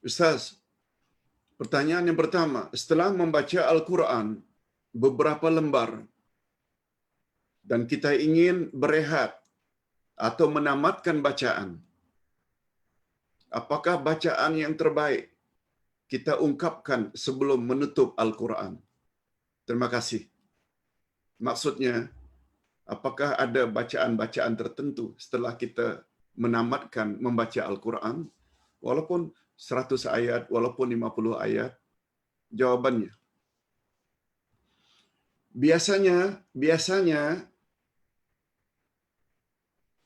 Ustaz, pertanyaan yang pertama, setelah membaca Al-Quran beberapa lembar dan kita ingin berehat atau menamatkan bacaan, apakah bacaan yang terbaik kita ungkapkan sebelum menutup Al-Quran? Terima kasih. Maksudnya, apakah ada bacaan-bacaan tertentu setelah kita menamatkan membaca Al-Quran, walaupun 100 ayat, walaupun 50 ayat? Jawabannya, biasanya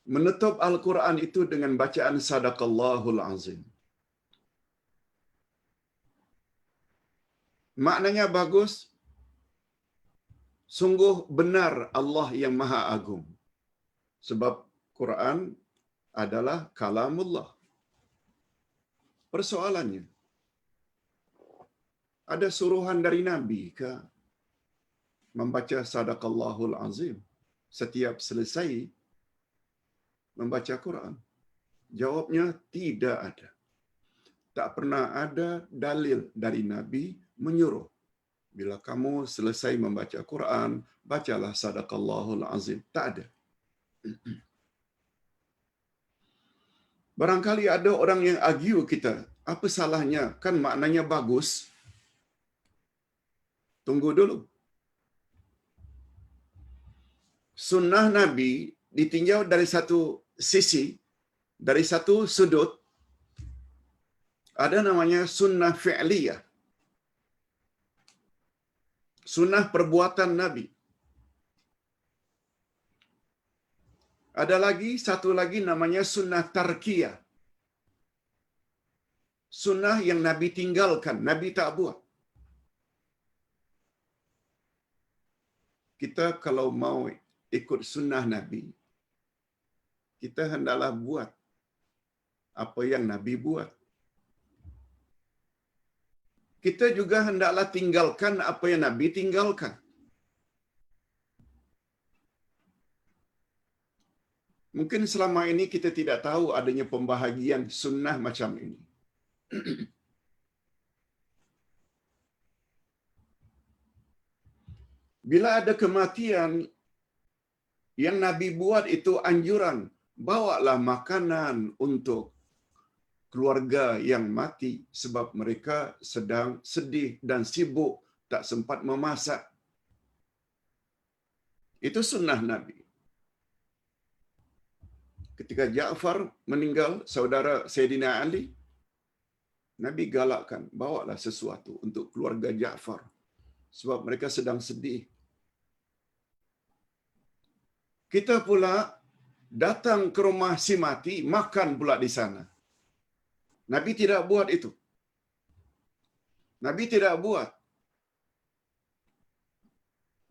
menutup Al-Quran itu dengan bacaan Sadaqallahul Azim. Maknanya bagus, sungguh benar Allah yang Maha Agung. Sebab Quran adalah kalamullah. Persoalannya, ada suruhan dari Nabi ke membaca Sadaqallahul Azim setiap selesai membaca Quran? Jawabnya, tidak ada. Tak pernah ada dalil dari Nabi menyuruh, bila kamu selesai membaca Quran, bacalah Sadaqallahul Azim. Tak ada. Barangkali ada orang yang argue kita, apa salahnya? Kan maknanya bagus. Tunggu dulu. Sunnah Nabi ditinjau dari satu sisi, dari satu sudut, ada namanya sunnah fi'liyah. Sunnah perbuatan Nabi. Ada lagi, satu lagi namanya sunnah tarkiyah. Sunnah yang Nabi tinggalkan, Nabi tak buat. Kita kalau mau ikut sunnah Nabi, kita hendaklah buat apa yang Nabi buat. Kita juga hendaklah tinggalkan apa yang Nabi tinggalkan. Mungkin selama ini kita tidak tahu adanya pembahagian sunnah macam ini. Bila ada kematian, yang Nabi buat itu anjuran, bawalah makanan untuk keluarga yang mati sebab mereka sedang sedih dan sibuk, tak sempat memasak. Itu sunnah Nabi. Ketika Ja'far meninggal, saudara Sayyidina Ali, Nabi galakkan, bawalah sesuatu untuk keluarga Ja'far sebab mereka sedang sedih. Kita pula datang ke rumah si mati, makan pula di sana. Nabi tidak buat itu. Nabi tidak buat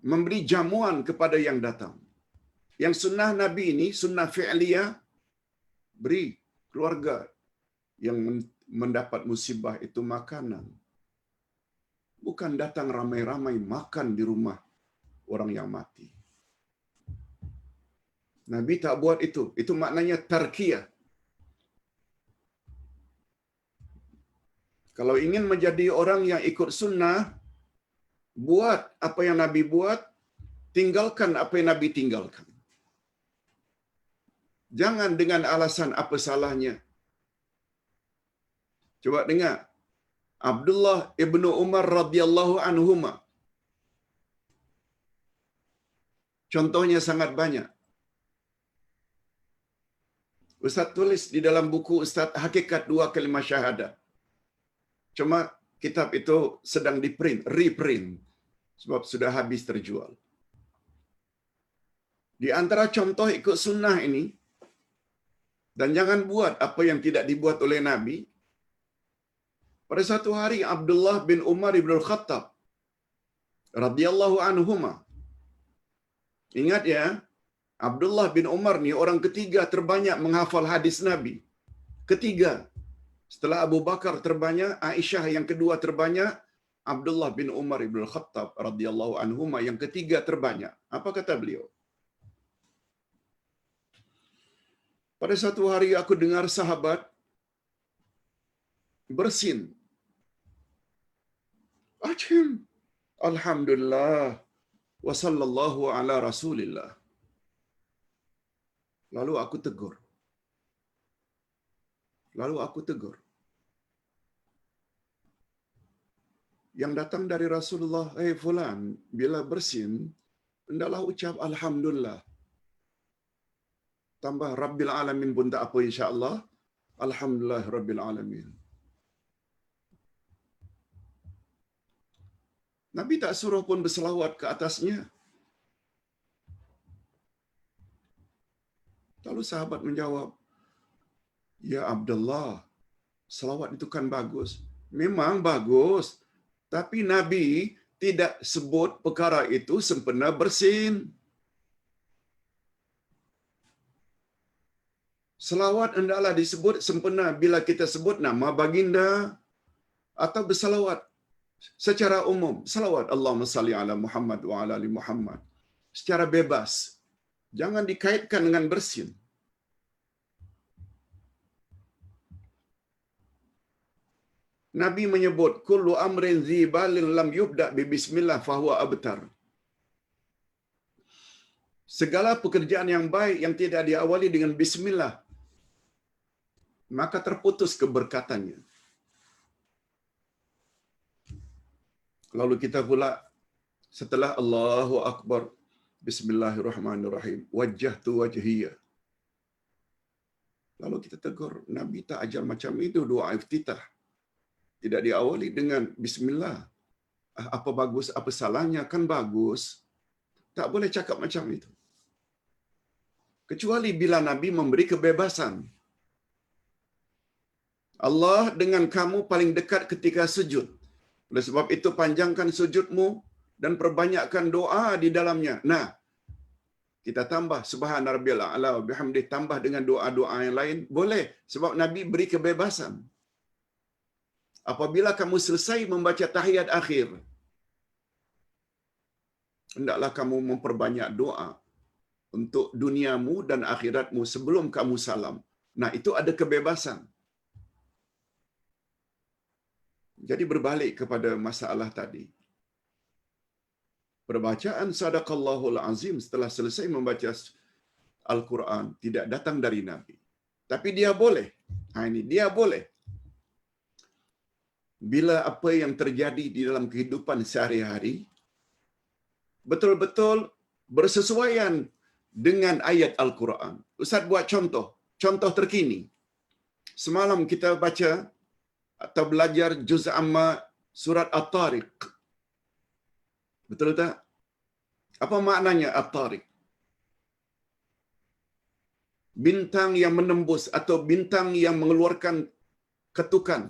memberi jamuan kepada yang datang. Yang sunnah Nabi ini, sunnah fi'liyah, beri keluarga yang mendapat musibah itu makanan. Bukan datang ramai-ramai makan di rumah orang yang mati. Nabi tak buat itu. Itu maknanya tarkiyah. Kalau ingin menjadi orang yang ikut sunnah, buat apa yang Nabi buat, tinggalkan apa yang Nabi tinggalkan. Jangan dengan alasan apa salahnya. Coba dengar. Abdullah ibnu Umar radhiyallahu anhuma. Contohnya sangat banyak. Ustaz tulis di dalam buku Ustaz Hakikat 2 Kalimah Syahadah. Cuma kitab itu sedang reprint, sebab sudah habis terjual. Di antara contoh ikut sunnah ini, dan jangan buat apa yang tidak dibuat oleh Nabi, pada satu hari Abdullah bin Umar ibn al-Khattab radhiyallahu anhuma. Ingat ya, Abdullah bin Umar ni orang ketiga terbanyak menghafal hadis Nabi. Ketiga. Setelah Abu Bakar terbanyak, Aisyah yang kedua terbanyak, Abdullah bin Umar ibn al-Khattab radhiyallahu anhuma yang ketiga terbanyak. Apa kata beliau? Pada satu hari aku dengar sahabat bersin. Acim. Alhamdulillah. Wa sallallahu ala rasulillah. Lalu aku tegur. Yang datang dari Rasulullah, fulan, bila bersin, hendaklah ucap Alhamdulillah. Tambah Rabbil Alamin pun tak apa insyaAllah. Alhamdulillah Rabbil Alamin. Nabi tak suruh pun berselawat ke atasnya. Lalu sahabat menjawab, Ya Abdullah, selawat itu kan bagus. Memang bagus. Tapi Nabi tidak sebut perkara itu sempena bersin. Selawat hendaklah disebut sempena bila kita sebut nama baginda atau berselawat secara umum. Selawat Allahumma salli ala Muhammad wa ala ali Muhammad. Secara bebas. Jangan dikaitkan dengan bersin. Nabi menyebut kullu amrin zibalin lam yubda bi bismillah fahuwa abtar. Segala pekerjaan yang baik yang tidak diawali dengan bismillah maka terputus keberkatannya. Lalu kita pula setelah Allahu Akbar, Bismillahirrahmanirrahim, wajjahtu wajhiyya. Lalu kita tegur, Nabi tak ajar macam itu doa iftitah. Tidak diawali dengan Bismillah. Apa bagus, apa salahnya, kan bagus. Tak boleh cakap macam itu. Kecuali bila Nabi memberi kebebasan. Allah dengan kamu paling dekat ketika sujud. Oleh sebab itu panjangkan sujudmu dan perbanyakkan doa di dalamnya. Nah, kita tambah subhana rabbiyal a'la wa bihamdih, tambah dengan doa-doa yang lain, boleh. Sebab Nabi beri kebebasan. Apabila kamu selesai membaca tahiyat akhir, hendaklah kamu memperbanyak doa untuk duniamu dan akhiratmu sebelum kamu salam. Nah, itu ada kebebasan. Jadi berbalik kepada masalah tadi. Perbacaan sadaqallahul azim setelah selesai membaca Al-Quran tidak datang dari Nabi. Tapi dia boleh. Ini dia boleh. Bila apa yang terjadi di dalam kehidupan sehari-hari betul-betul bersesuaian dengan ayat Al-Quran. Ustaz buat contoh terkini. Semalam kita baca atau belajar juz amma surat At-Tariq. Betul tak? Apa maknanya At-Tariq? Bintang yang menembus atau bintang yang mengeluarkan ketukan.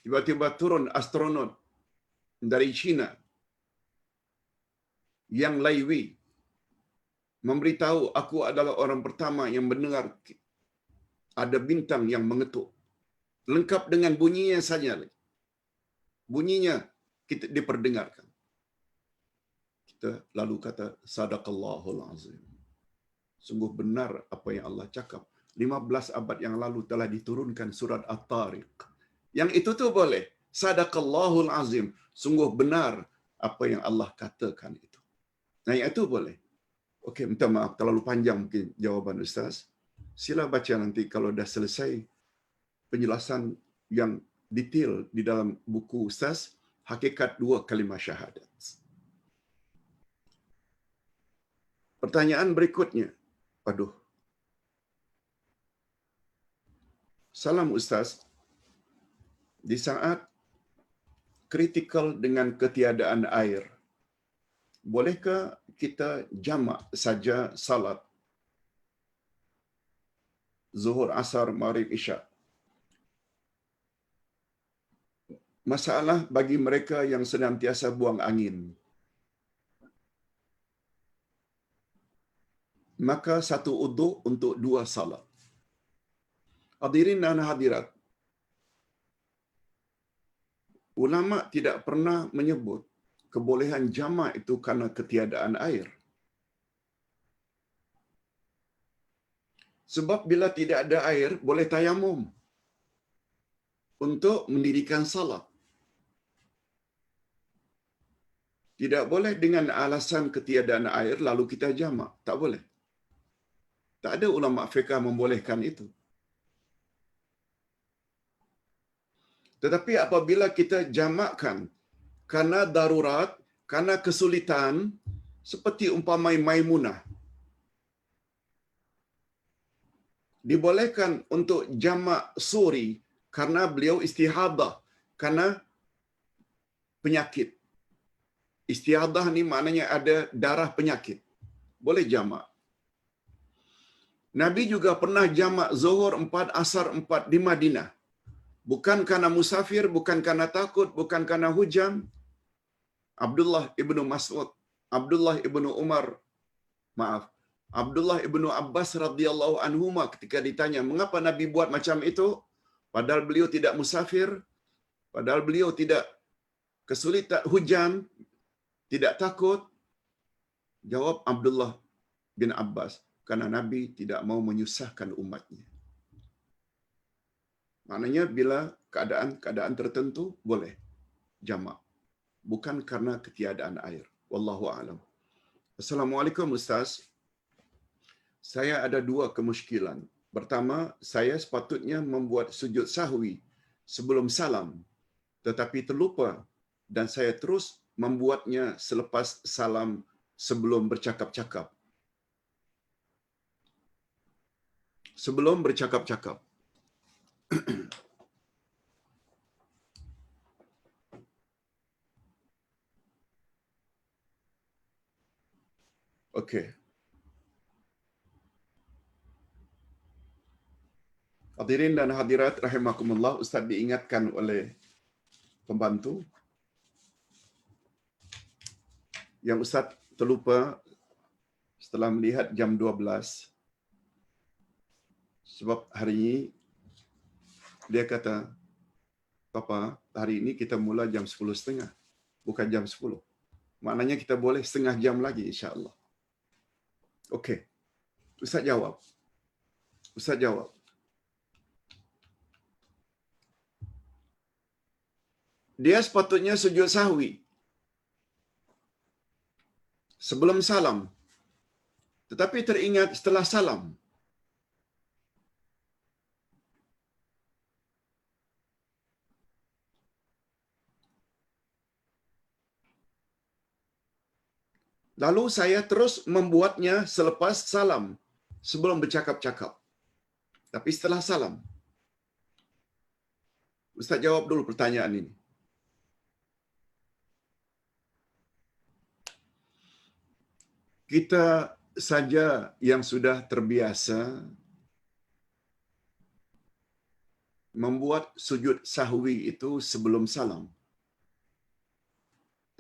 Tiba-tiba turun astronot dari China yang Laiwi memberitahu aku adalah orang pertama yang mendengar ada bintang yang mengetuk. Lengkap dengan bunyinya saja. Bunyinya kita diperdengarkan. Kita lalu kata sadaqallahul azim. Sungguh benar apa yang Allah cakap. 15 abad yang lalu telah diturunkan surat At-Tariq. Yang itu tu boleh. Sadaqallahul azim. Sungguh benar apa yang Allah katakan itu. Nah, yang itu boleh. Okey, minta maaf terlalu panjang mungkin jawaban Ustaz. Sila baca nanti kalau dah selesai penjelasan yang detail di dalam buku Ustaz, Hakikat 2 Kalimah Syahadat. Pertanyaan berikutnya. Aduh. Salam Ustaz. Di saat kritikal dengan ketiadaan air, bolehkah kita jamak saja salat Zuhur, Asar, Maghrib, Isya? Masalah bagi mereka yang senantiasa buang angin. Maka satu uduk untuk 2 salat. Hadirin dan hadirat, ulama tidak pernah menyebut kebolehan jamak itu karena ketiadaan air. Sebab bila tidak ada air, boleh tayamum untuk mendirikan salat. Tidak boleh dengan alasan ketiadaan air lalu kita jamak. Tak boleh. Tak ada ulama fiqh membolehkan itu. Tetapi apabila kita jamakkan karena darurat, karena kesulitan, seperti umpamai Maimunah, dibolehkan untuk jamak suri karena beliau istihadah, karena penyakit. Istihadah ni maknanya ada darah penyakit. Boleh jamak. Nabi juga pernah jamak Zuhur 4, Asar 4 di Madinah. Bukan karena musafir, bukan karena takut, bukan karena hujan. Abdullah ibnu Mas'ud, Abdullah ibnu Umar, maaf, Abdullah ibnu Abbas radhiyallahu anhuma ketika ditanya, mengapa Nabi buat macam itu? Padahal beliau tidak musafir, padahal beliau tidak kesulitan hujan, tidak takut. Jawab Abdullah bin Abbas, karena Nabi tidak mau menyusahkan umatnya. Maknanya bila keadaan tertentu boleh jamak, bukan karena ketiadaan air. Wallahu a'lam. Assalamualaikum Ustaz. Saya ada dua kemusykilan. Pertama, saya sepatutnya membuat sujud sahwi sebelum salam, tetapi terlupa dan saya terus membuatnya selepas salam sebelum bercakap-cakap. Sebelum bercakap-cakap. Okey. Hadirin dan hadirat rahimakumullah, Ustaz diingatkan oleh pembantu yang Ustaz terlupa setelah melihat jam 12. Sebab hari ini dia kata, Papa, hari ini kita mula jam 10.30, bukan jam 10. Maknanya kita boleh setengah jam lagi insya-Allah. Okey. Ustaz jawab. Ustaz jawab. Dia sepatutnya sujud sahwi sebelum salam. Tetapi teringat setelah salam. Lalu saya terus membuatnya selepas salam, sebelum bercakap-cakap. Tapi setelah salam. Ustaz jawab dulu pertanyaan ini. Kita saja yang sudah terbiasa membuat sujud sahwi itu sebelum salam.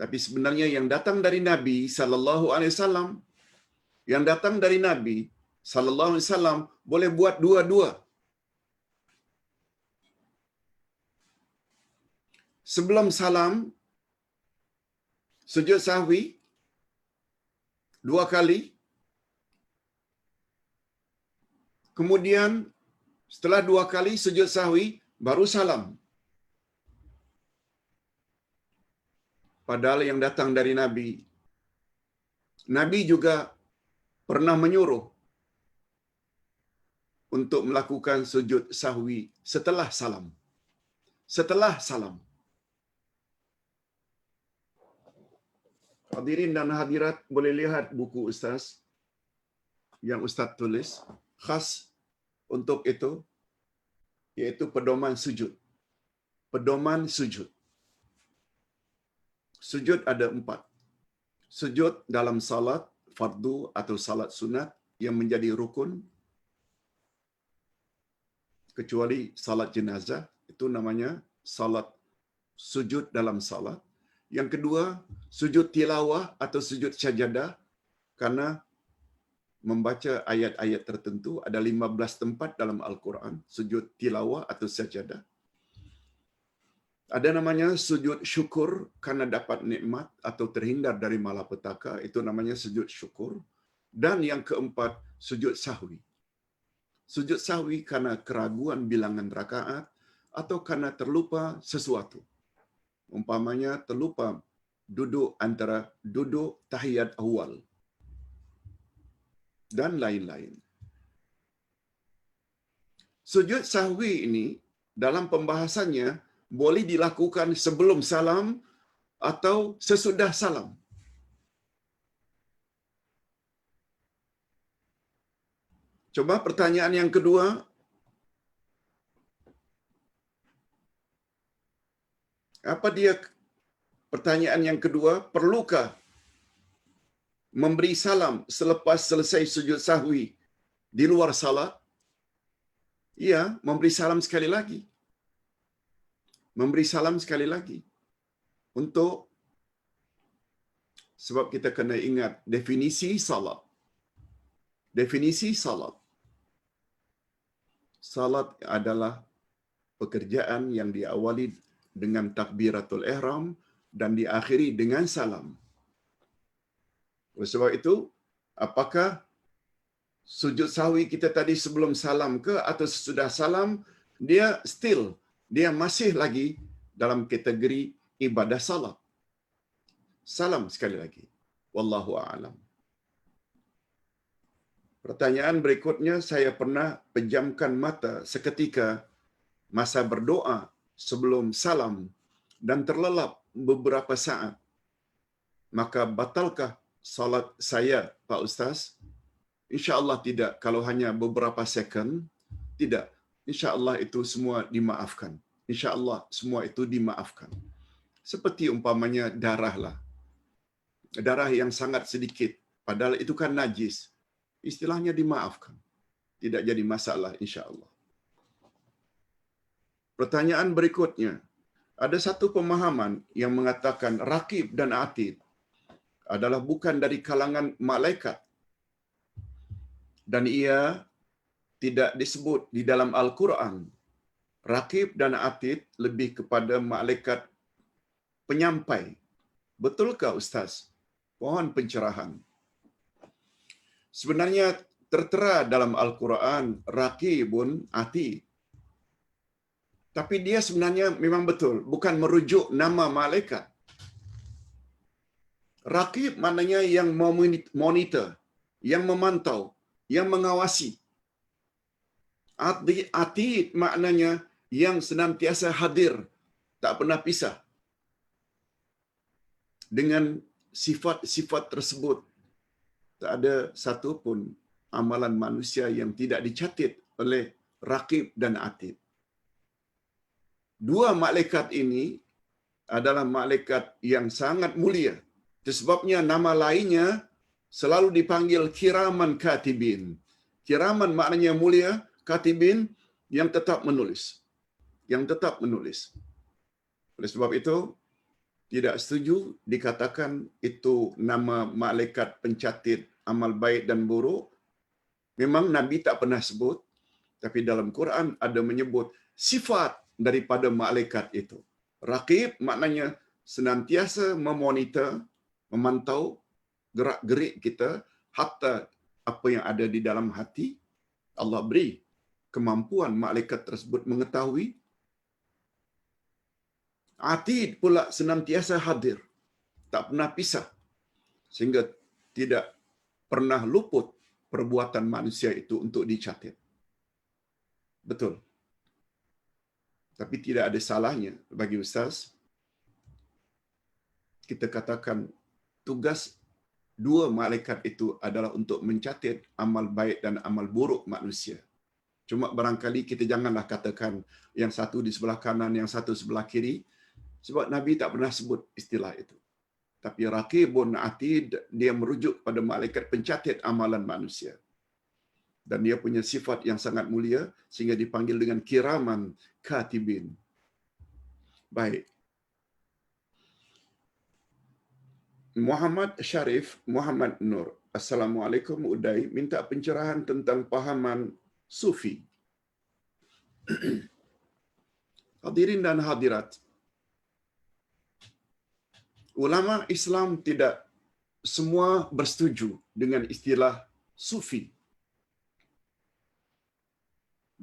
Tapi sebenarnya yang datang dari Nabi sallallahu alaihi wasallam, yang datang dari Nabi sallallahu alaihi wasallam boleh buat dua-dua. Sebelum salam sujud sahwi 2 kali. Kemudian setelah 2 kali sujud sahwi baru salam. Padahal yang datang dari Nabi, Nabi juga pernah menyuruh untuk melakukan sujud sahwi setelah salam. Setelah salam. Hadirin dan hadirat boleh lihat buku Ustaz yang Ustaz tulis khas untuk itu, yaitu pedoman sujud. Pedoman sujud. Sujud ada 4. Sujud dalam salat fardu atau salat sunat yang menjadi rukun, kecuali salat jenazah, itu namanya salat sujud dalam salat. Yang kedua, sujud tilawah atau sujud sajadah, karena membaca ayat-ayat tertentu, ada 15 tempat dalam Al-Quran, sujud tilawah atau sajadah. Ada namanya sujud syukur karena dapat nikmat atau terhindar dari malapetaka, itu namanya sujud syukur. Dan yang keempat, sujud sahwi. Sujud sahwi karena keraguan bilangan rakaat atau karena terlupa sesuatu. Umpamanya terlupa duduk antara duduk tahiyat awal dan lain-lain. Sujud sahwi ini dalam pembahasannya boleh dilakukan sebelum salam atau sesudah salam. Coba pertanyaan yang kedua, apa dia pertanyaan yang kedua, perlukah memberi salam selepas selesai sujud sahwi di luar salat? Ya, memberi salam sekali lagi. Memberi salam sekali lagi. Untuk sebab kita kena ingat definisi salat. Definisi salat. Salat adalah pekerjaan yang diawali dengan takbiratul ihram dan diakhiri dengan salam. Oleh sebab itu, apakah sujud sahwi kita tadi sebelum salam ke atau sesudah salam, dia masih lagi dalam kategori ibadah salat. Salam sekali lagi. Wallahu a'lam. Pertanyaan berikutnya, saya pernah pejamkan mata seketika masa berdoa sebelum salam dan terlelap beberapa saat. Maka batalkah salat saya, Pak Ustaz? InsyaAllah tidak. Kalau hanya beberapa second, tidak. InsyaAllah itu semua dimaafkan. InsyaAllah semua itu dimaafkan. Seperti umpamanya darah lah. Darah yang sangat sedikit. Padahal itu kan najis. Istilahnya dimaafkan. Tidak jadi masalah insyaAllah. Pertanyaan berikutnya. Ada satu pemahaman yang mengatakan Raqib dan Atid adalah bukan dari kalangan malaikat. Dan ia tidak disebut di dalam Al-Quran. Raqib dan Atid lebih kepada malaikat penyampai. Betulkah Ustaz? Mohon pencerahan. Sebenarnya tertera dalam Al-Quran Raqibun Atid. Tapi dia sebenarnya memang betul, bukan merujuk nama malaikat. Raqib maknanya yang monitor, yang memantau, yang mengawasi. Atid maknanya yang senantiasa hadir, tak pernah pisah. Dengan sifat-sifat tersebut, tak ada satu pun amalan manusia yang tidak dicatat oleh Raqib dan Atid. Dua malaikat ini adalah malaikat yang sangat mulia. Sebabnya nama lainnya selalu dipanggil kiraman katibin. Kiraman maknanya mulia, katibin yang tetap menulis. Yang tetap menulis. Oleh sebab itu, tidak setuju dikatakan itu nama malaikat pencatat amal baik dan buruk. Memang Nabi tak pernah sebut, tapi dalam Quran ada menyebut sifat daripada malaikat itu. Raqib maknanya senantiasa memonitor, memantau gerak-gerik kita, hatta apa yang ada di dalam hati. Allah beri kemampuan malaikat tersebut mengetahui. Atid pula senantiasa hadir, tak pernah pisah, sehingga tidak pernah luput perbuatan manusia itu untuk dicatat. Betul. Tapi tidak ada salahnya bagi Ustaz kita katakan tugas dua malaikat itu adalah untuk mencatat amal baik dan amal buruk manusia. Cuma barangkali kita janganlah katakan yang satu di sebelah kanan, yang satu sebelah kiri, sebab Nabi tak pernah sebut istilah itu. Tapi Raqibun Atid, dia merujuk pada malaikat pencatat amalan manusia. Dan dia punya sifat yang sangat mulia sehingga dipanggil dengan kiraman katibin. Baik. Muhammad Syarif, Muhammad Nur. Assalamualaikum Uday, minta pencerahan tentang pahaman Sufi. Hadirin dan hadirat. Ulama Islam tidak semua bersetuju dengan istilah Sufi.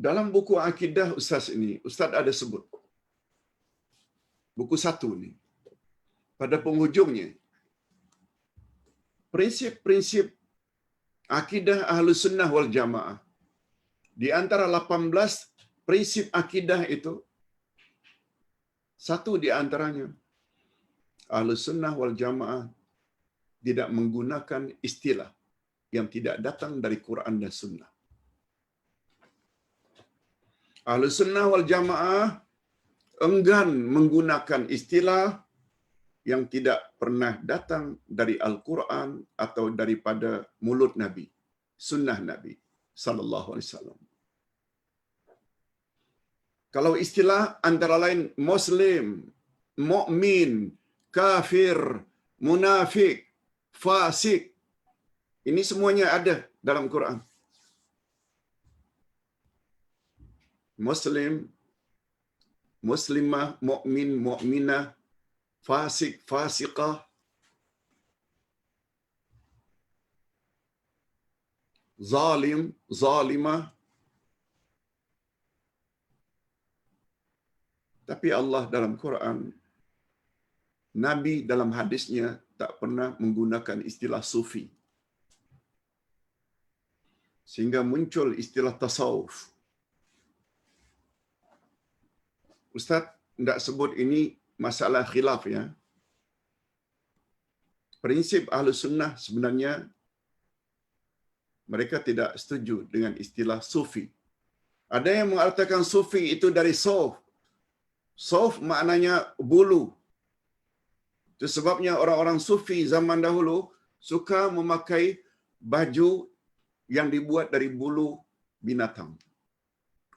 Dalam buku akidah Ustaz ini, Ustaz ada sebut. Buku 1 ni. Pada penghujungnya, prinsip-prinsip akidah Ahlus Sunnah wal Jamaah. Di antara 18 prinsip akidah itu, satu di antaranya, Ahlus Sunnah wal Jamaah tidak menggunakan istilah yang tidak datang dari Quran dan Sunnah. Ahlus Sunnah wal Jamaah enggan menggunakan istilah yang tidak pernah datang dari Al-Quran atau daripada mulut Nabi, sunnah Nabi sallallahu alaihi wasallam. Kalau istilah antara lain Muslim, mukmin, kafir, munafik, fasik, ini semuanya ada dalam Quran. Muslim, muslimah, mukmin, mukminah, fasik, fasiqah, zalim, zalimah. Tapi Allah dalam Quran, Nabi dalam hadisnya tak pernah menggunakan istilah sufi. Sehingga muncul istilah tasawuf. Ustaz tidak sebut ini masalah khilaf ya. Prinsip Ahlus Sunnah sebenarnya mereka tidak setuju dengan istilah sufi. Ada yang mengatakan sufi itu dari sauf. Sauf maknanya bulu. Itu sebabnya orang-orang sufi zaman dahulu suka memakai baju yang dibuat dari bulu binatang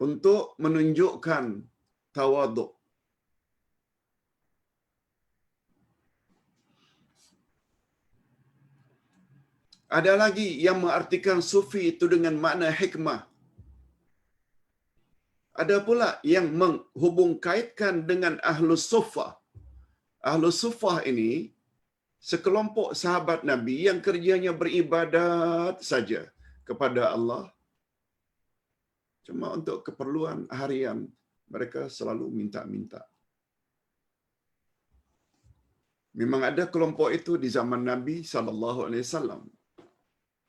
untuk menunjukkan tawaduk. Ada lagi yang mengartikan sufi itu dengan makna hikmah. Ada pula yang menghubung kaitkan dengan Ahlus Suffah. Ahlus Suffah ini sekelompok sahabat Nabi yang kerjanya beribadat saja kepada Allah. Cuma untuk keperluan harian mereka selalu minta-minta. Memang ada kelompok itu di zaman Nabi sallallahu alaihi wasallam.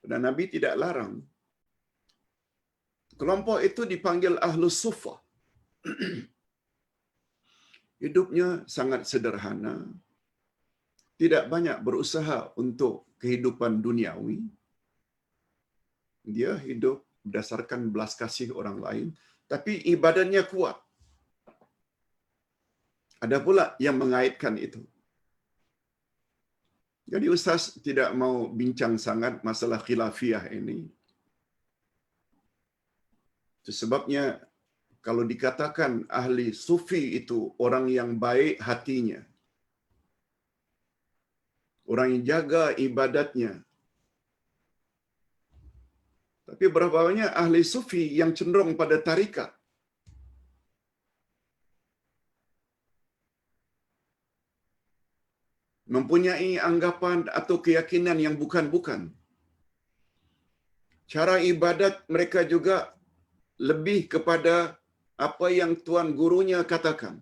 Dan Nabi tidak larang. Kelompok itu dipanggil Ahlus Suffah. Hidupnya sangat sederhana. Tidak banyak berusaha untuk kehidupan duniawi. Dia hidup berdasarkan belas kasih orang lain. Tapi ibadahnya kuat. Ada pula yang mengaitkan itu. Jadi Ustaz tidak mau bincang sangat masalah khilafiyah ini. Itu sebabnya kalau dikatakan ahli sufi itu orang yang baik hatinya, orang yang jaga ibadatnya. Tapi berapa banyak ahli sufi yang cenderung pada tarikat? Mempunyai anggapan atau keyakinan yang bukan-bukan. Cara ibadat mereka juga lebih kepada apa yang tuan gurunya katakan.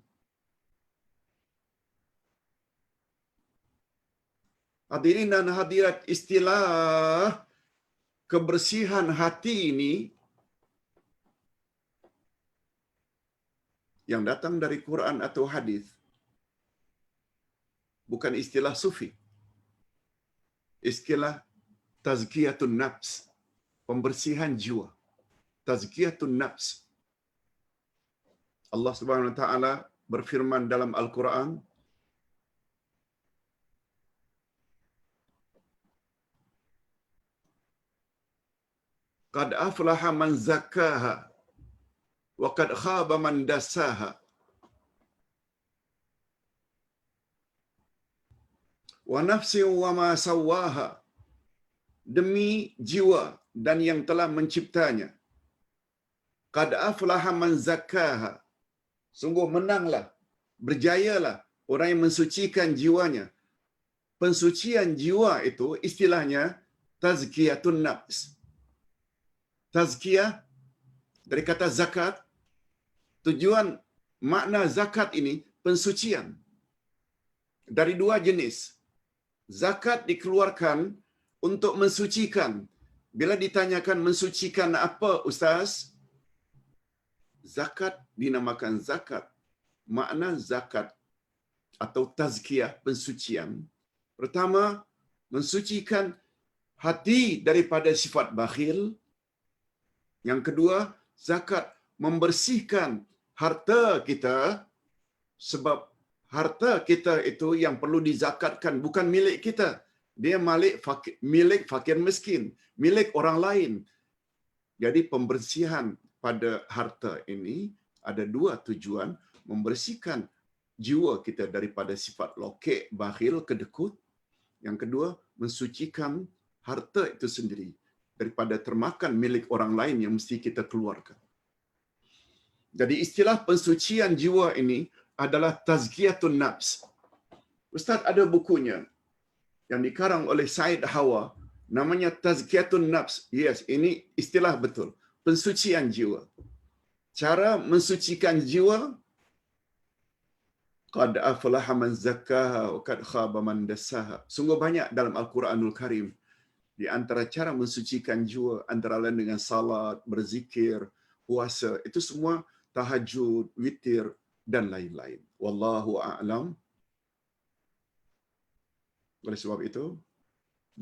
Hadirin dan hadirat, istilah kebersihan hati ini yang datang dari Quran atau hadis bukan istilah sufi. Istilah tazkiyatun nafs, pembersihan jiwa. Tazkiyatun nafs. Allah Subhanahu wa taala berfirman dalam Al-Quran, qad aflaha man zakkaha wa qad khaba man dassaha. Wa nafsin wa ma sawaha. Demi jiwa dan yang telah menciptanya. Qad aflaha man zakkaha. Sungguh menanglah, berjayalah orang yang mensucikan jiwanya. Pensucian jiwa itu istilahnya tazkiyatun nafs. Tazkiyah Dari kata zakat, tujuan makna zakat ini pensucian. Dari dua jenis. Zakat dikeluarkan untuk mensucikan. Bila ditanyakan mensucikan apa, Ustaz? Zakat dinamakan zakat. Makna zakat atau tazkiyah, pensucian. Pertama, mensucikan hati daripada sifat bakhil. Yang kedua, zakat membersihkan harta kita, sebab harta kita itu yang perlu dizakatkan bukan milik kita. Dia milik fakir miskin, milik orang lain. Jadi pembersihan pada harta ini ada dua tujuan, membersihkan jiwa kita daripada sifat lokek, bakhil, kedekut. Yang kedua, mensucikan harta itu sendiri daripada termakan milik orang lain yang mesti kita keluarkan. Jadi istilah pensucian jiwa ini adalah tazkiyatun nafs. Ustaz ada bukunya yang dikarang oleh Said Hawa, namanya tazkiyatun nafs. Yes, ini istilah betul. Pensucian jiwa. Cara mensucikan jiwa, qad aflaha man zakkaha wa qad khaba man dassaha. Sungguh banyak dalam Al-Quranul Karim. Di antara cara mensucikan jiwa antara lain dengan salat, berzikir, puasa, itu semua tahajud, witir dan lain-lain. Wallahu a'lam. Oleh sebab itu,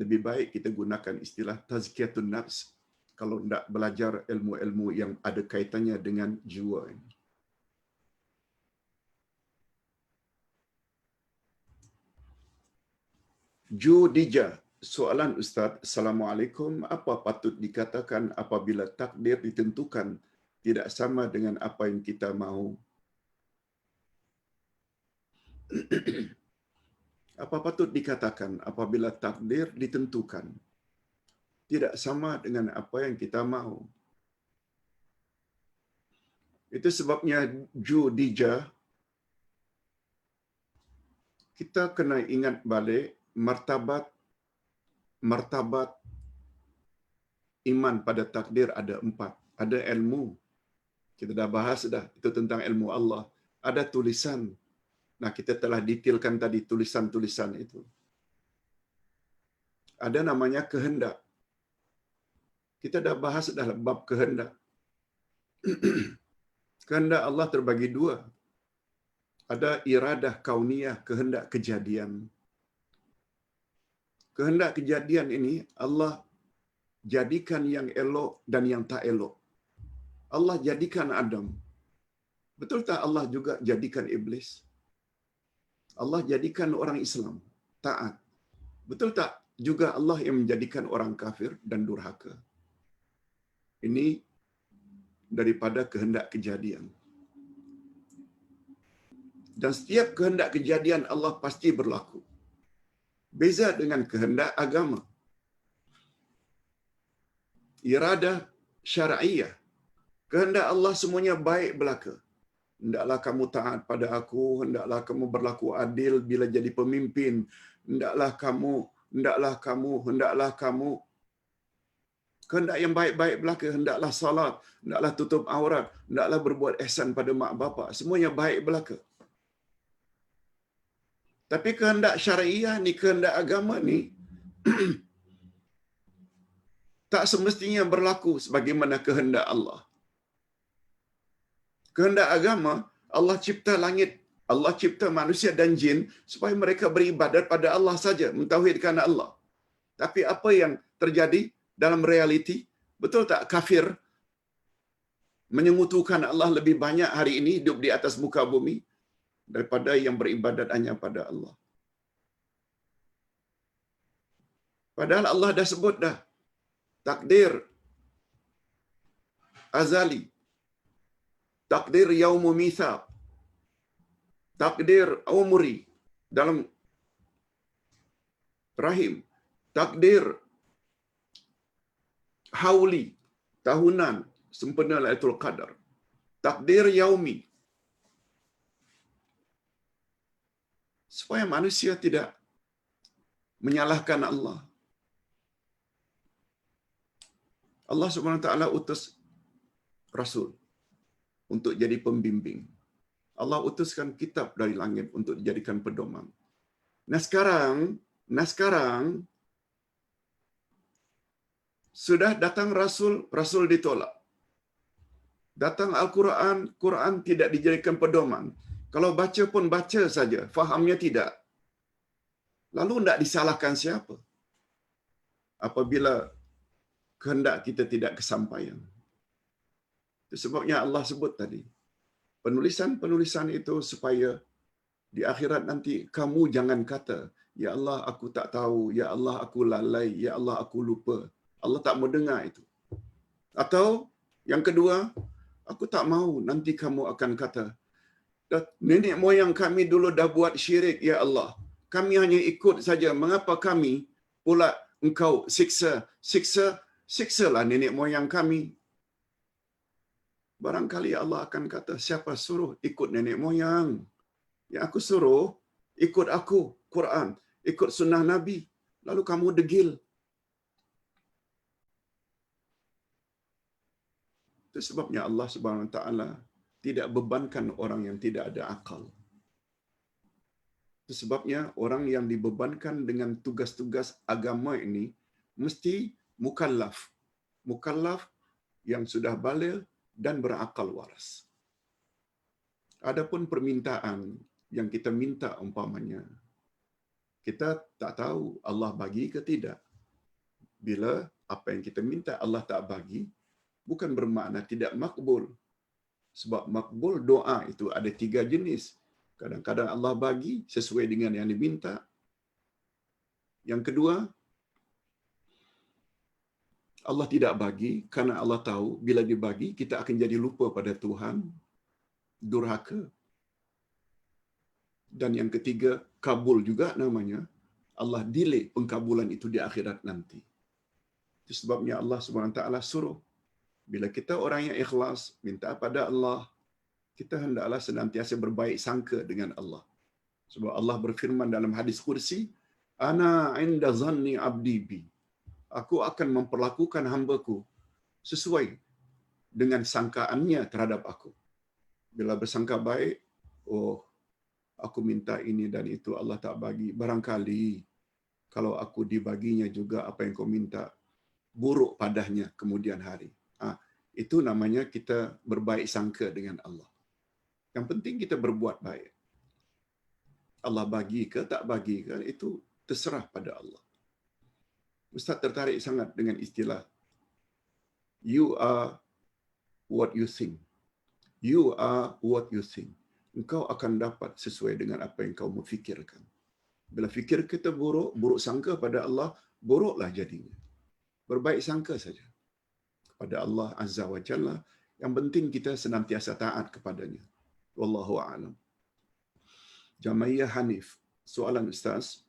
lebih baik kita gunakan istilah tazkiyatun nafs kalau hendak belajar ilmu-ilmu yang ada kaitannya dengan jiwa ini. Judija, soalan Ustaz. Assalamualaikum. Apa patut dikatakan apabila takdir ditentukan tidak sama dengan apa yang kita mahu? Apa patut dikatakan apabila takdir ditentukan tidak sama dengan apa yang kita mahu? Itu sebabnya Judija, kita kena ingat balik martabat iman pada takdir ada 4. Ada ilmu, kita dah bahas dah, itu tentang ilmu Allah. Ada tulisan. Nah, kita telah detailkan tadi tulisan-tulisan itu. Ada namanya kehendak. Kita dah bahas dah bab kehendak. Kehendak Allah terbagi 2. Ada iradah kauniyah, kehendak kejadian. Kehendak kejadian ini Allah jadikan yang elok dan yang tak elok. Allah jadikan Adam. Betul tak Allah juga jadikan iblis? Allah jadikan orang Islam taat. Betul tak juga Allah yang menjadikan orang kafir dan durhaka? Ini daripada kehendak kejadian. Dan setiap kehendak kejadian Allah pasti berlaku. Beza dengan kehendak agama. Iradah syar'iyah. Kehendak Allah semuanya baik belaka. Hendaklah kamu taat pada aku, hendaklah kamu berlaku adil bila jadi pemimpin, hendaklah kamu. Kehendak yang baik-baik belaka, hendaklah salat, hendaklah tutup aurat, hendaklah berbuat ihsan pada mak bapak, semuanya baik belaka. Tapi kehendak syariah ni, kehendak agama ni tak semestinya berlaku sebagaimana kehendak Allah. Kehendak agama, Allah cipta langit, Allah cipta manusia dan jin supaya mereka beribadat pada Allah saja, mentauhidkan Allah. Tapi apa yang terjadi dalam realiti? Betul tak kafir menyekutukan Allah lebih banyak hari ini hidup di atas muka bumi daripada yang beribadat hanya pada Allah? Padahal Allah dah sebut dah, takdir azali, takdir yaumu mitsaq, takdir umri dalam rahim, takdir hauli tahunan sempena Lailatul Qadar, takdir yaumi, supaya manusia tidak menyalahkan Allah. Allah Subhanahu wa taala utus rasul untuk jadi pembimbing. Allah utuskan kitab dari langit untuk dijadikan pedoman. Nah sekarang sudah datang rasul, rasul ditolak. Datang Al-Quran, Quran tidak dijadikan pedoman. Kalau baca pun baca saja, fahamnya tidak. Lalu tidak disalahkan siapa? Apabila kehendak kita tidak kesampaian. Itu sebabnya Allah sebut tadi. Penulisan-penulisan itu supaya di akhirat nanti kamu jangan kata, ya Allah aku tak tahu, ya Allah aku lalai, ya Allah aku lupa. Allah tak mau dengar itu. Atau yang kedua, aku tak mau nanti kamu akan kata, nenek moyang kami dulu dah buat syirik, ya Allah. Kami hanya ikut saja. Mengapa kami pula engkau siksalah nenek moyang kami. Barangkali Allah akan kata, siapa suruh ikut nenek moyang? Yang aku suruh, ikut aku, Quran, ikut sunnah Nabi. Lalu kamu degil. Itu sebabnya Allah Subhanahu Wa Taala tidak bebankan orang yang tidak ada akal. Itu sebabnya orang yang dibebankan dengan tugas-tugas agama ini mesti mukallaf. Mukallaf yang sudah baligh dan berakal waras. Adapun permintaan yang kita minta umpamanya, kita tak tahu Allah bagi ke tidak. Bila apa yang kita minta Allah tak bagi, bukan bermakna tidak makbul. Sebab makbul doa itu ada 3 jenis. Kadang-kadang Allah bagi sesuai dengan yang diminta. Yang kedua, Allah tidak bagi karena Allah tahu bila dibagi kita akan jadi lupa pada Tuhan, durhaka. Dan yang ketiga, kabul juga namanya. Allah delay pengkabulan itu di akhirat nanti. Itu sebabnya Allah Subhanahu Wa Taala suruh bila kita orang yang ikhlas minta pada Allah, kita hendaklah senantiasa berbaik sangka dengan Allah. Sebab Allah berfirman dalam hadis kursi, ana inda zanni abdi bi. Aku akan memperlakukan hamba-Ku sesuai dengan sangkaannya terhadap aku. Bila bersangka baik, oh, aku minta ini dan itu Allah tak bagi. Barangkali kalau aku dibaginya juga apa yang kau minta, buruk padanya kemudian hari. Itu namanya kita berbaik sangka dengan Allah. Yang penting kita berbuat baik. Allah bagi ke tak bagi ke, itu terserah pada Allah. Ustaz tertarik sangat dengan istilah you are what you think. You are what you think. Engkau akan dapat sesuai dengan apa yang kau memfikirkan. Bila fikir kita buruk, buruk sangka pada Allah, buruklah jadinya. Berbaik sangka saja kepada Allah Azza wa Jalla. Yang penting kita senantiasa taat kepadanya. Wallahu a'lam. Jamaiyah Hanif, soalan Ustaz.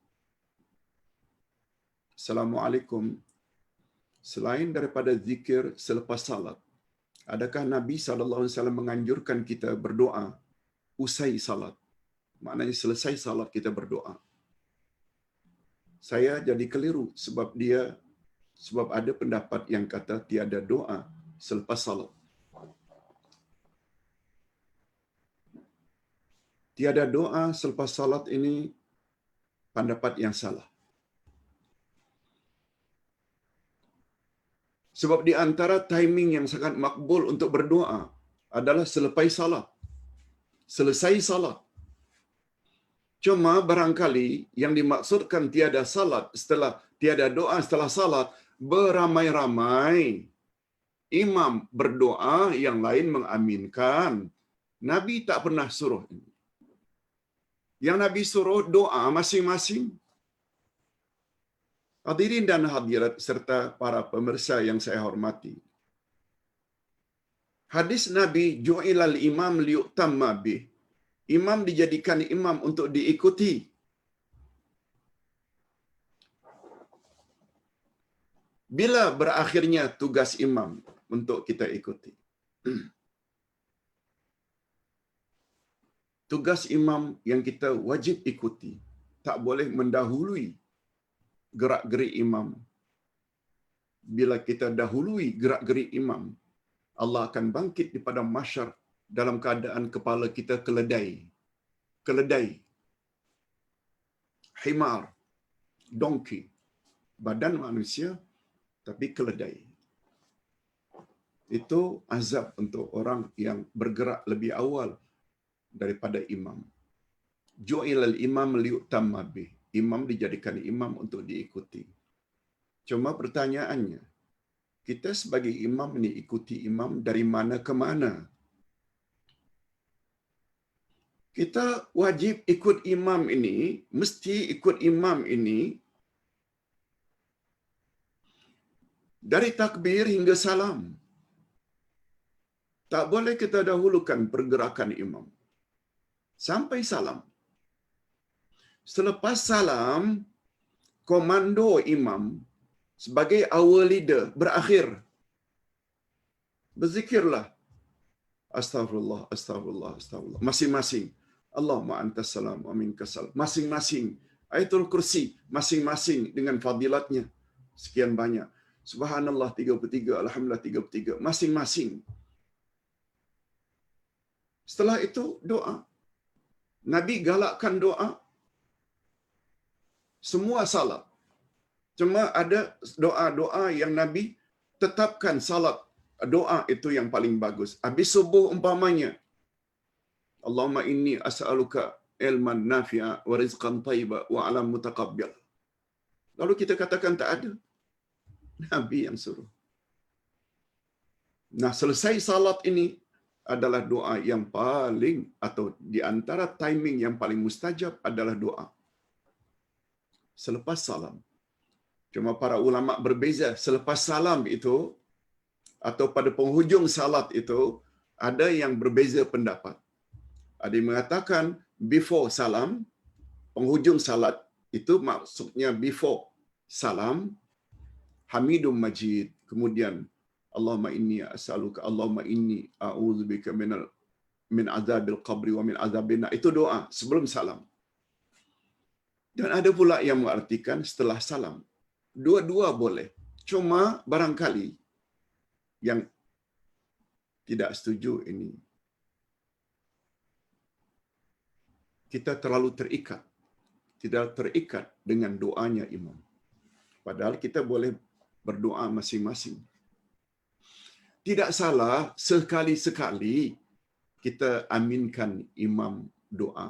Assalamualaikum. Selain daripada zikir selepas salat, adakah Nabi SAW menganjurkan kita berdoa usai salat? Maknanya selesai salat kita berdoa. Saya jadi keliru sebab ada pendapat yang kata tiada doa selepas salat. Tiada doa selepas salat ini pendapat yang salah. Sebab di antara timing yang sangat makbul untuk berdoa adalah selepas salat. Selesai salat. Cuma barangkali yang dimaksudkan tiada salat setelah tiada doa setelah salat, beramai-ramai imam berdoa, yang lain mengaminkan. Nabi tak pernah suruh ini. Yang Nabi suruh doa masing-masing. Hadirin dan hadirat serta para pemirsa yang saya hormati. Hadis Nabi ju'ilal imam liyu'tamma bih. Imam dijadikan imam untuk diikuti. Bila berakhirnya tugas imam untuk kita ikuti? Tugas imam yang kita wajib ikuti, tak boleh mendahului gerak-gerik imam. Bila kita dahului gerak-gerik imam, Allah akan bangkit di padang mahsyar dalam keadaan kepala kita keledai. Keledai. Himar. Donkey. Badan manusia tapi keledai. Itu azab untuk orang yang bergerak lebih awal daripada imam. Ju'ilal imam liyutamma bih. Imam dijadikan imam untuk diikuti. Cuma pertanyaannya, kita sebagai imam ini ikuti imam dari mana ke mana? Kita wajib ikut imam ini, mesti ikut imam ini dari takbir hingga salam. Tak boleh kita dahulukan pergerakan imam sampai salam. Selepas salam, komando imam sebagai our leader berakhir. Berzikirlah. Astaghfirullah, astaghfirullah, astaghfirullah. Masing-masing. Allahumma antas salam wa minkas salam. Masing-masing. Ayatul Kursi. Masing-masing dengan fadilatnya. Sekian banyak. Subhanallah 33, Alhamdulillah 33. Masing-masing. Setelah itu doa. Nabi galakkan doa. Semua salat. Cuma ada doa-doa yang Nabi tetapkan salat. Doa itu yang paling bagus. Habis subuh umpamanya. Allahumma inni as'aluka ilman nafi'a wa rizqan tayyiba wa alam mutaqabbil. Lalu kita katakan tak ada. Nabi yang suruh. Nah, selesai salat ini adalah doa yang paling atau di antara timing yang paling mustajab adalah doa selepas salam. Cuma para ulama berbeza selepas salam itu atau pada penghujung salat itu ada yang berbeza pendapat. Ada yang mengatakan before salam, penghujung salat itu maksudnya before salam, Hamidum Majid, kemudian Allahumma inni as'aluka, Allahumma inni a'udzubika min azabil qabri wa min azabin. Itu doa sebelum salam. Dan ada pula yang mengartikan setelah salam. Dua-dua boleh. Cuma barangkali yang tidak setuju ini, kita terlalu terikat. Tidak terikat dengan doanya imam. Padahal kita boleh berdoa masing-masing. Tidak salah sekali-sekali kita aminkan imam doa.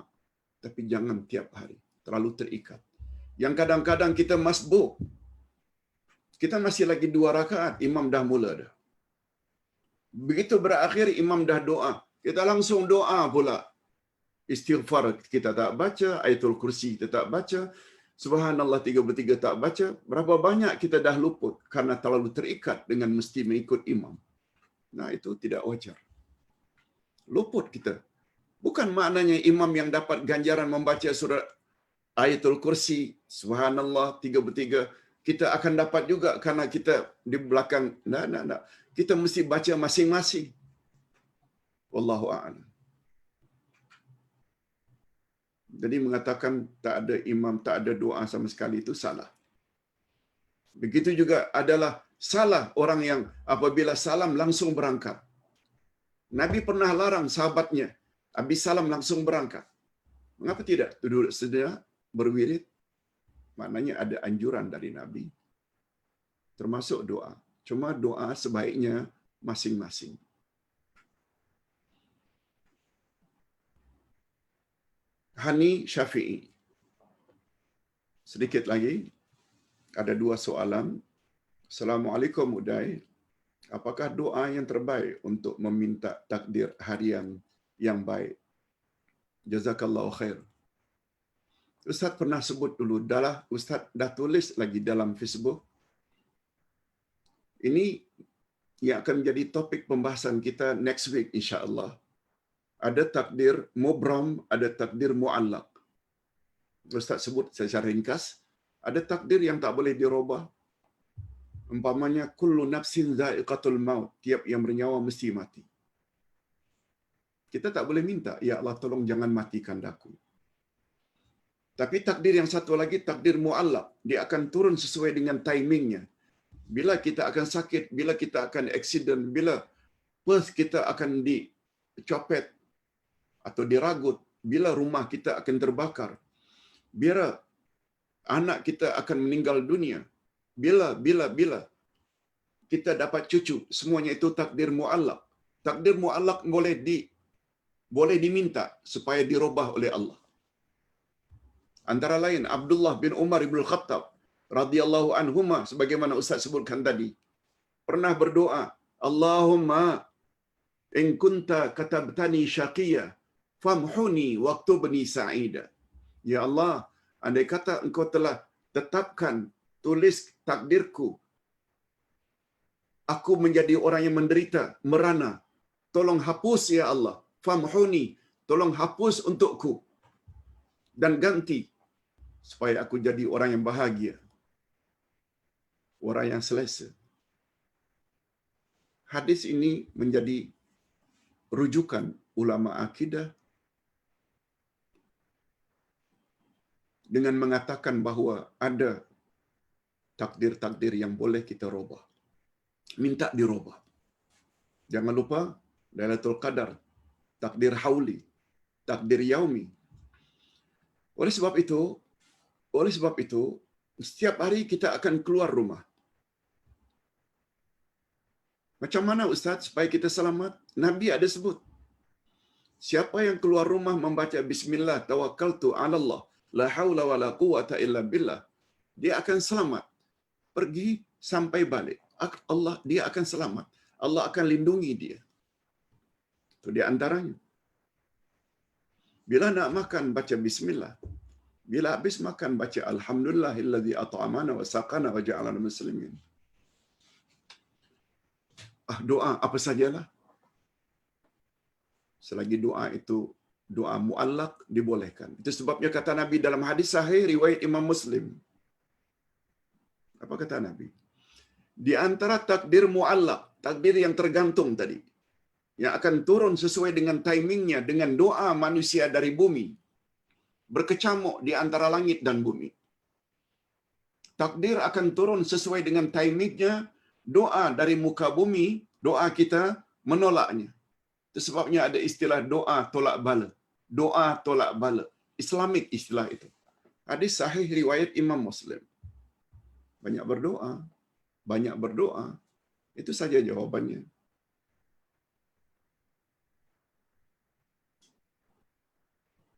Tapi jangan tiap hari. Terlalu terikat. Yang kadang-kadang kita masbuk. Kita masih lagi 2 rakaat, imam dah mula dah. Begitu berakhir, imam dah doa. Kita langsung doa pula. Istighfar kita tak baca, ayatul kursi kita tak baca, subhanallah 33 tak baca. Berapa banyak kita dah luput karena terlalu terikat dengan mesti mengikut imam. Nah, itu tidak wajar. Luput kita. Bukan maknanya imam yang dapat ganjaran membaca surat ayatul kursi, subhanallah 33, kita akan dapat juga karena kita di belakang. Nah. Kita mesti baca masing-masing. Wallahu a'lam. Jadi mengatakan tak ada imam, tak ada doa sama sekali itu salah. Begitu juga adalah salah orang yang apabila salam langsung berangkat. Nabi pernah larang sahabatnya, habis salam langsung berangkat. Mengapa tidak? Duduk sedia, berwirid. Maknanya ada anjuran dari Nabi. Termasuk doa. Cuma doa sebaiknya masing-masing. Hani Syafi'i. Sedikit lagi. Ada 2 soalan. Assalamualaikum Uday. Apakah doa yang terbaik untuk meminta takdir harian yang baik? Jazakallahu khair. Ustaz pernah sebut dulu. Ustaz dah tulis lagi dalam Facebook. Ini yang akan menjadi topik pembahasan kita next week insya-Allah. Ada takdir mubram, ada takdir muallaq. Ustaz sebut secara ringkas, ada takdir yang tak boleh dirubah. Umpamanya kullu nafsin dha'iqatul maut, tiap yang bernyawa mesti mati. Kita tak boleh minta, ya Allah tolong jangan matikan aku. Tapi takdir yang satu lagi takdir muallaq, dia akan turun sesuai dengan timingnya. Bila kita akan sakit, bila kita akan accident, bila pers kita akan dicopet atau diragut, bila rumah kita akan terbakar, bila anak kita akan meninggal dunia, bila kita dapat cucu, semuanya itu takdir muallaq. Takdir muallaq boleh diminta supaya dirubah oleh Allah. Antara lain Abdullah bin Umar bin Khattab radhiyallahu anhuma, sebagaimana Ustaz sebutkan tadi, pernah berdoa, Allahumma in kunta katabtani syaqiyya famhuni waktubni sa'ida. Ya Allah, andai kata engkau telah tetapkan, tulis takdirku, aku menjadi orang yang menderita, merana, tolong hapus ya Allah. Famhuni, tolong hapus untukku dan ganti supaya aku jadi orang yang bahagia, orang yang selesa. Hadis ini menjadi rujukan ulama akidah dengan mengatakan bahawa ada takdir-takdir yang boleh kita robah, minta dirubah. Jangan lupa Lailatul Qadar, takdir hauli, takdir yaumi. Oleh sebab itu, setiap hari kita akan keluar rumah. Macam mana Ustaz supaya kita selamat? Nabi ada sebut, siapa yang keluar rumah membaca bismillah tawakkaltu 'ala Allah la haula wala quwata illa billah, dia akan selamat pergi sampai balik. Dia akan selamat. Allah akan lindungi dia. Itu di antaranya. Bila nak makan baca bismillah. Bila habis makan baca alhamdulillahillazi at'amana wa saqana wa ja'alana muslimin. Doa apa sajalah. Selagi doa itu doa muallaq dibolehkan. Itu sebabnya kata Nabi dalam hadis sahih riwayat Imam Muslim. Apa kata Nabi? Di antara takdir muallaq, takdir yang tergantung tadi, yang akan turun sesuai dengan timingnya, dengan doa manusia dari bumi, berkecamuk di antara langit dan bumi. Takdir akan turun sesuai dengan timingnya, doa dari muka bumi, doa kita menolaknya. Itu sebabnya ada istilah doa tolak bala. Doa tolak bala. Islamik istilah itu. Hadis sahih riwayat Imam Muslim. Banyak berdoa. Banyak berdoa. Itu saja jawabannya.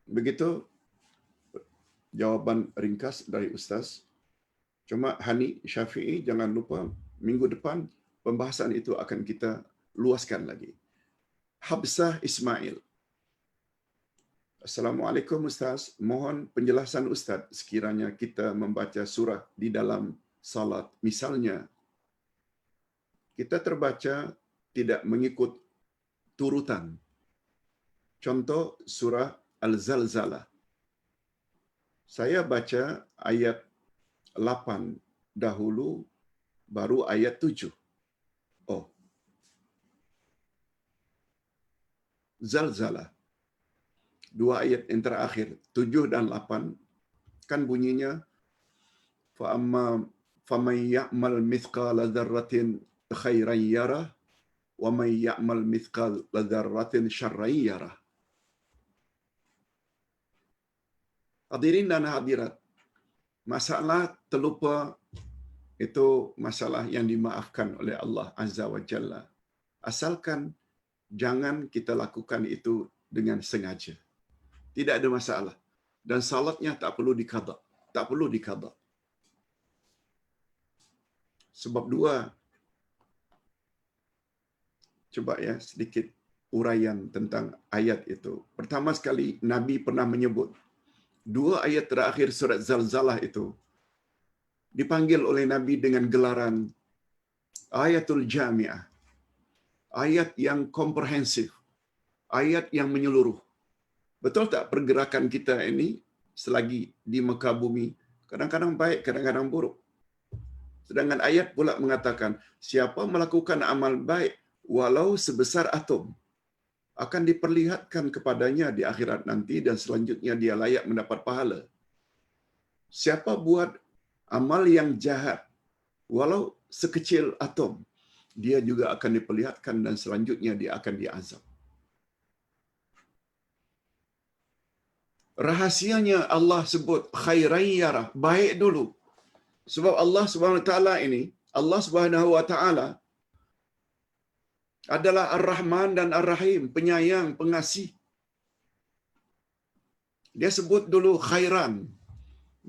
Begitu jawaban ringkas dari Ustaz. Cuma Hani Syafi'i, jangan lupa minggu depan pembahasan itu akan kita luaskan lagi. Habsah Ismail. Assalamualaikum Ustaz. Mohon penjelasan Ustaz sekiranya kita membaca surah di dalam salat. Misalnya, kita terbaca tidak mengikut turutan. Contoh surah Al-Zalzalah. Saya baca ayat 8 dahulu, baru ayat 7. Zalzalah. Dua ayat yang terakhir, 7 dan 8, kan bunyinya, فَأَمَّا فَمَنْ يَعْمَلْ مِثْقَالَ ذَرَّةٍ خَيْرًا يَرَهُ وَمَنْ يَعْمَلْ مِثْقَالَ ذَرَّةٍ شَرًّا يَرَهُ. Hadirin dan hadirat, masalah terlupa itu masalah yang dimaafkan oleh Allah Azza wa Jalla. Asalkan jangan kita lakukan itu dengan sengaja. Tidak ada masalah. Dan salatnya tak perlu diqada. Tak perlu diqada. Sebab dua, coba ya sedikit uraian tentang ayat itu. Pertama sekali, Nabi pernah menyebut, dua ayat terakhir surat Zalzalah itu dipanggil oleh Nabi dengan gelaran ayatul jami'ah. Ayat yang komprehensif. Ayat yang menyeluruh. Betul tak pergerakan kita ini selagi di muka bumi kadang-kadang baik, kadang-kadang buruk. Sedangkan ayat pula mengatakan, siapa melakukan amal baik walau sebesar atom, akan diperlihatkan kepadanya di akhirat nanti dan selanjutnya dia layak mendapat pahala. Siapa buat amal yang jahat walau sekecil atom, dia juga akan diperlihatkan dan selanjutnya dia akan diazab. Rahasianya Allah sebut khairan yarah, baik dulu. Sebab Allah Subhanahu wa taala ini, Allah Subhanahu wa taala adalah Ar-Rahman dan Ar-Rahim, penyayang, pengasih. Dia sebut dulu khairan,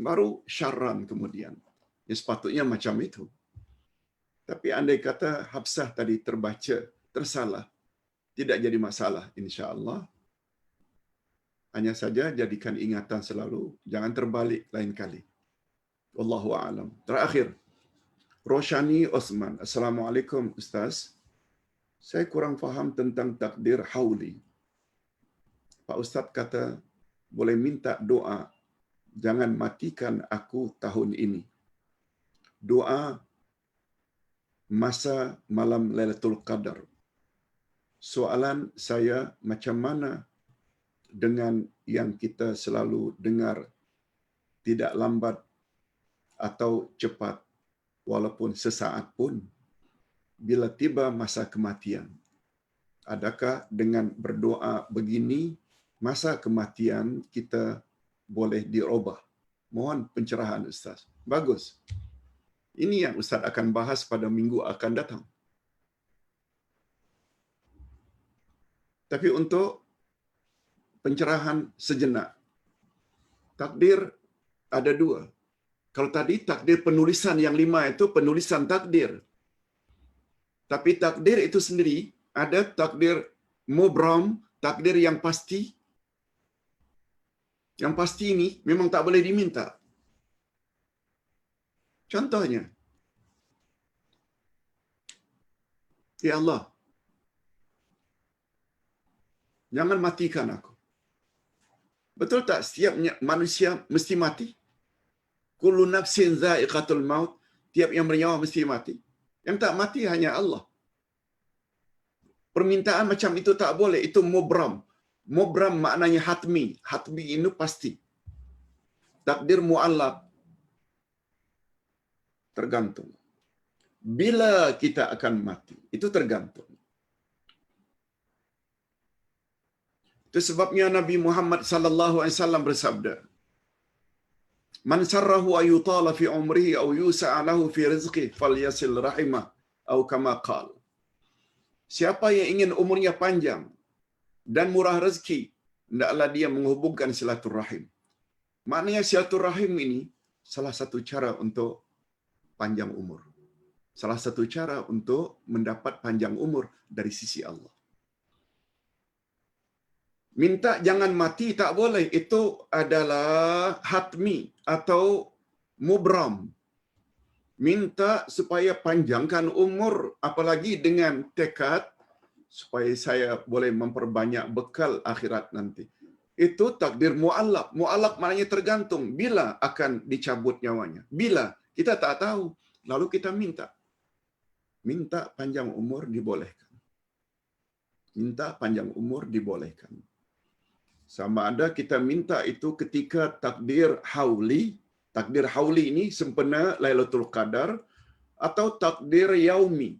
baru syarran kemudian. Ya sepatutnya macam itu. Tapi andai kata Hafsah tadi terbaca, tersalah, tidak jadi masalah insya-Allah. Hanya saja jadikan ingatan selalu, jangan terbalik lain kali. Wallahu a'lam. Terakhir, Roshani Osman. Assalamualaikum Ustaz. Saya kurang faham tentang takdir hauli. Pak Ustaz kata boleh minta doa, jangan matikan aku tahun ini. Doa masa malam Lailatul Qadar. Soalan saya, macam mana dengan yang kita selalu dengar, tidak lambat atau cepat walaupun sesaat pun bila tiba masa kematian? Adakah dengan berdoa begini masa kematian kita boleh dirubah? Mohon pencerahan Ustaz. Bagus. Ini yang Ustaz akan bahas pada minggu akan datang. Tapi untuk pencerahan sejenak, takdir ada dua. Kalau tadi takdir penulisan yang 5 itu penulisan takdir. Tapi takdir itu sendiri ada takdir mubram, takdir yang pasti. Yang pasti ini memang tak boleh diminta. Contohnya, ya Allah, jangan matikan aku. Betul tak setiap manusia mesti mati? Kullu nafsin za'iqatul maut. Tiap yang bernyawa mesti mati. Yang tak mati hanya Allah. Permintaan macam itu tak boleh. Itu mubram. Mubram maknanya hatmi. Hatmi itu pasti. Takdir mu'allab. Tergantung. Bila kita akan mati. Itu tergantung. Itu sebabnya Nabi Muhammad sallallahu alaihi wasallam bersabda, "Man sarrahu ayutala fi umrihi aw yusa'a lahu fi rizqihi falyasil rahimah," atau kama qala. Siapa yang ingin umurnya panjang dan murah rezeki, hendaklah dia menghubungkan silaturahim. Maknanya silaturahim ini salah satu cara untuk panjang umur. Salah satu cara untuk mendapat panjang umur dari sisi Allah. Minta jangan mati tak boleh. Itu adalah hatmi atau mubram. Minta supaya panjangkan umur, apalagi dengan tekad supaya saya boleh memperbanyak bekal akhirat nanti. Itu takdir mu'allaq. Mu'allaq maknanya tergantung. Bila akan dicabut nyawanya? Bila? Kita tak tahu. Lalu kita minta. Minta panjang umur dibolehkan. Minta panjang umur dibolehkan. Sama ada kita minta itu ketika takdir hauli. Takdir hauli ini sempena Lailatul Qadar. Atau takdir yaumi.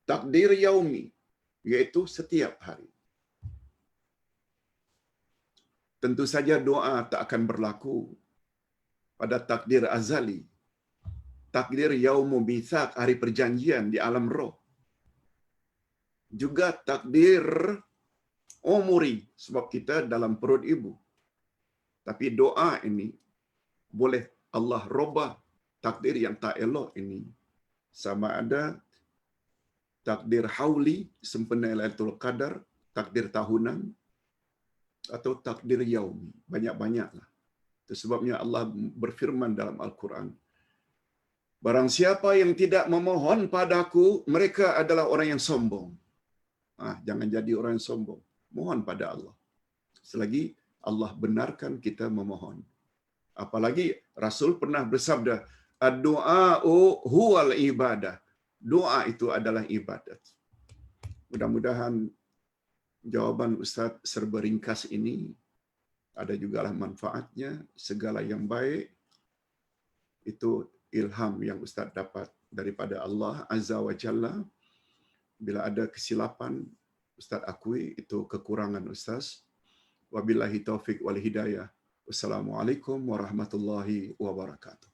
Takdir yaumi. Iaitu setiap hari. Tentu saja doa tak akan berlaku pada takdir azali. Takdir yaumu mitsaq, hari perjanjian di alam roh. Juga takdir umuri, sebab kita dalam perut ibu. Tapi doa ini boleh Allah robah takdir yang tak elok ini. Sama ada takdir hauli, sempena Lailatul Qadar, takdir tahunan, atau takdir yaumi. Banyak-banyaklah. Itu sebabnya Allah berfirman dalam Al-Quran, barang siapa yang tidak memohon padaku, mereka adalah orang yang sombong. Jangan jadi orang yang sombong. Mohon pada Allah. Selagi Allah benarkan kita memohon. Apalagi Rasul pernah bersabda, ad-du'a'u huwal ibadah. Doa itu adalah ibadat. Mudah-mudahan jawaban Ustaz serba ringkas ini ada jugalah manfaatnya. Segala yang baik itu ilham yang Ustaz dapat daripada Allah Azza wa Jalla. Bila ada kesilapan, Ustaz akui itu kekurangan Ustaz. Wabillahi taufik wal hidayah. Wassalamualaikum warahmatullahi wabarakatuh.